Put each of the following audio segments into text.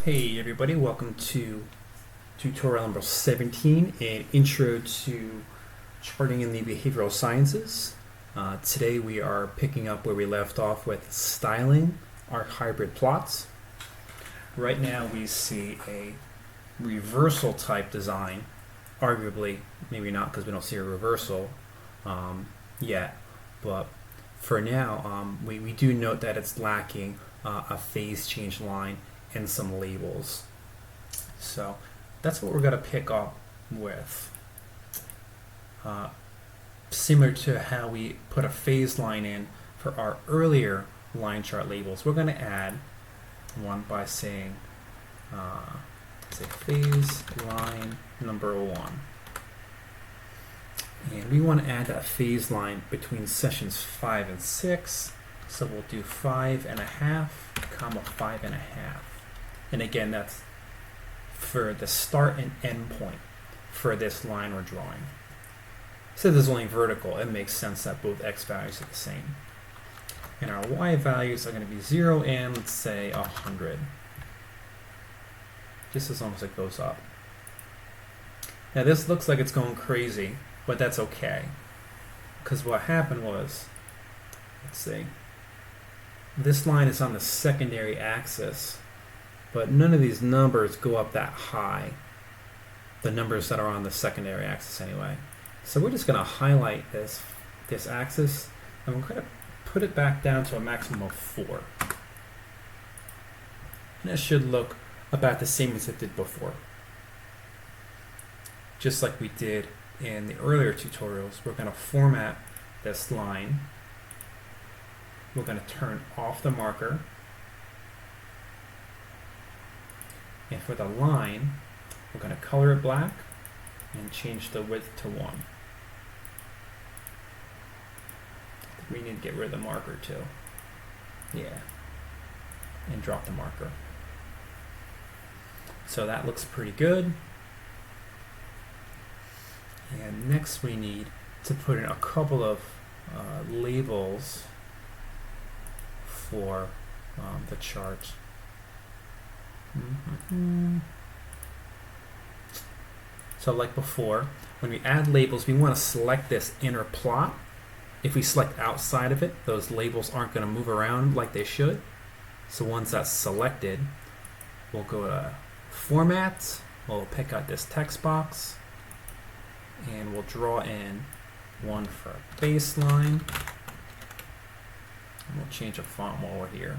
Hey everybody, welcome to tutorial number 17, an intro to charting in the behavioral sciences. Today we are picking up where we left off with styling our hybrid plots. Right now we see a reversal type design, arguably, maybe not because we don't see a reversal yet, but for now we do note that it's lacking a phase change line and some labels. So that's what we're going to pick up with. Similar to how we put a phase line in for our earlier line chart labels, we're going to add one by saying say phase line number 1. And we want to add a phase line between sessions 5 and 6. So we'll do 5.5, comma 5.5. And again, that's for the start and end point for this line we're drawing. So this is only vertical. It makes sense that both x values are the same. And our y values are going to be 0 and, let's say, 100. Just as long as it goes up. Now this looks like it's going crazy, but that's okay. Because what happened was, let's see, this line is on the secondary axis, but none of these numbers go up that high, the numbers that are on the secondary axis anyway. So we're just going to highlight this axis, and we're going to put it back down to a maximum of 4. And it should look about the same as it did before. Just like we did in the earlier tutorials, we're going to format this line. We're going to turn off the marker. And for the line, we're going to color it black and change the width to 1. We need to get rid of the marker too. Yeah. And drop the marker. So that looks pretty good. And next we need to put in a couple of labels for the chart. So like before, when we add labels, we want to select this inner plot. If we select outside of it, those labels aren't going to move around like they should. So once that's selected, we'll go to Format, we'll pick out this text box, and we'll draw in one for baseline. And we'll change the font while we're here.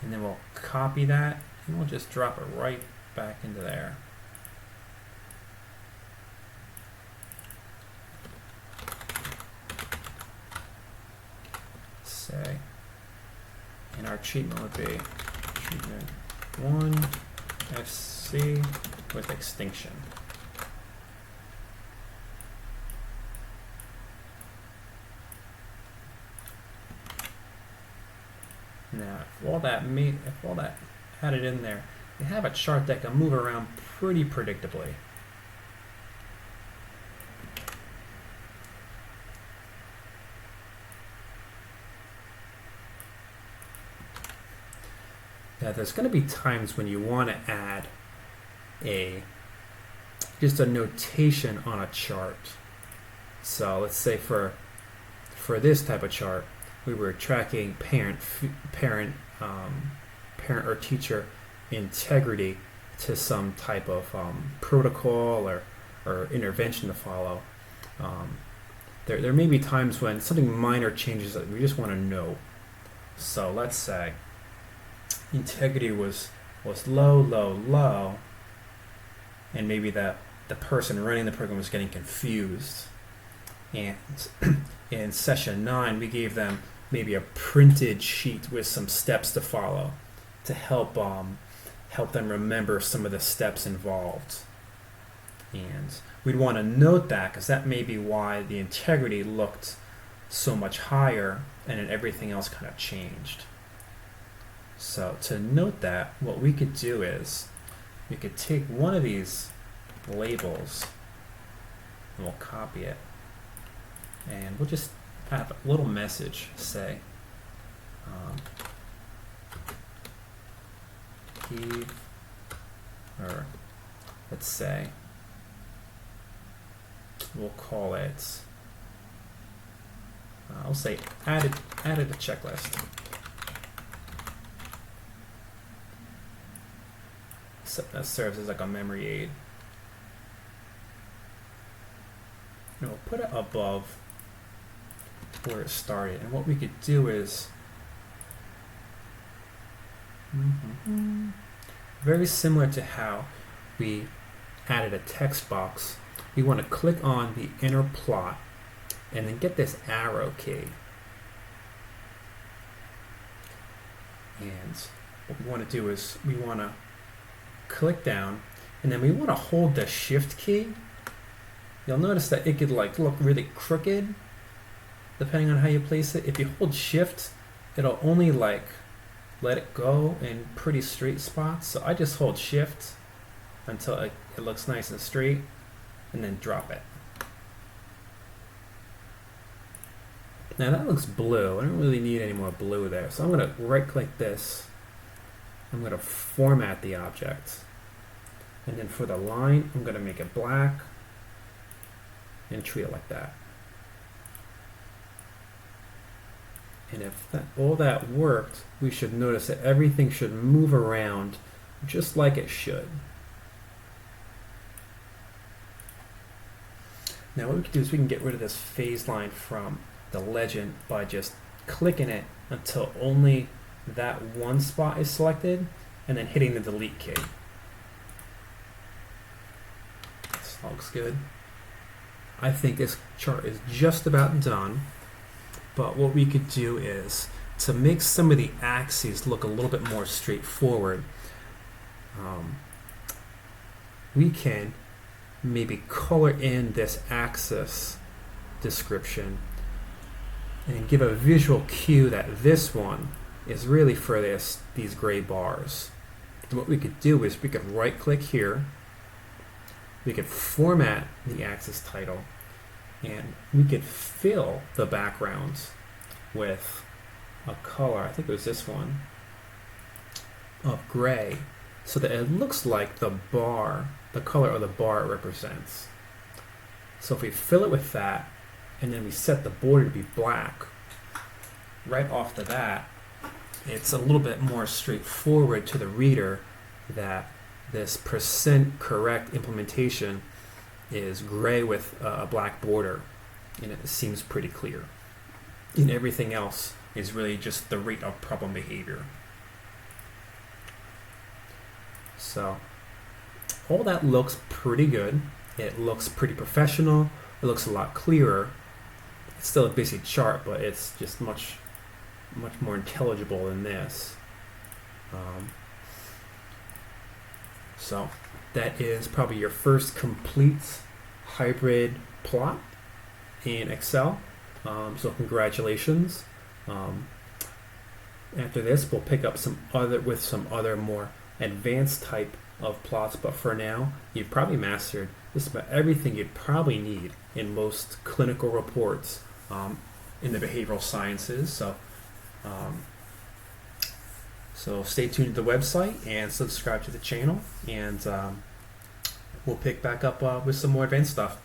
And then we'll copy that and we'll just drop it right back into there. Say, and our treatment would be treatment 1 FC with extinction. Now, if all that added in there, you have a chart that can move around pretty predictably. Now, there's going to be times when you want to add just a notation on a chart. So let's say for this type of chart, we were tracking parent or teacher integrity to some type of protocol or intervention to follow. There may be times when something minor changes that we just want to know. So let's say integrity was low, and maybe the person running the program was getting confused. And in session 9, we gave them maybe a printed sheet with some steps to follow to help them remember some of the steps involved. And we'd want to note that because that may be why the integrity looked so much higher and then everything else kind of changed. So to note that, what we could do is we could take one of these labels and we'll copy it. And we'll just have a little message say, heave, or let's say, we'll call it, I'll say added a checklist. So that serves as like a memory aid. And we'll put it above where it started. And what we could do is very similar to how we added a text box. We want to click on the inner plot and then get this arrow key. And what we want to do is we want to click down, and then we want to hold the shift key. You'll notice that it could like look really crooked depending on how you place it. If you hold shift, it'll only like let it go in pretty straight spots. So I just hold shift until it looks nice and straight, and then drop it. Now that looks blue. I don't really need any more blue there. So I'm going to right click this. I'm going to format the object. And then for the line, I'm going to make it black and treat it like that. And if all that worked, we should notice that everything should move around just like it should. Now what we can do is we can get rid of this phase line from the legend by just clicking it until only that one spot is selected, and then hitting the delete key. This looks good. I think this chart is just about done, but what we could do is to make some of the axes look a little bit more straightforward, we can maybe color in this axis description and give a visual cue that this one is really for these gray bars. And what we could do is we could right click here, we could format the axis title, and we could fill the backgrounds with a color, I think it was this one, of gray, so that it looks like the bar, the color of the bar it represents. So if we fill it with that, and then we set the border to be black, right off the bat, it's a little bit more straightforward to the reader that this percent correct implementation is gray with a black border, and it seems pretty clear. And everything else is really just the rate of problem behavior. So all that looks pretty good. It looks pretty professional. It looks a lot clearer. It's still a busy chart, but it's just much more intelligible than this. So that is probably your first complete hybrid plot in Excel. So congratulations. After this, we'll pick up some other more advanced type of plots, but for now, you've probably mastered just about everything you'd probably need in most clinical reports in the behavioral sciences. So stay tuned to the website and subscribe to the channel, and we'll pick back up with some more advanced stuff.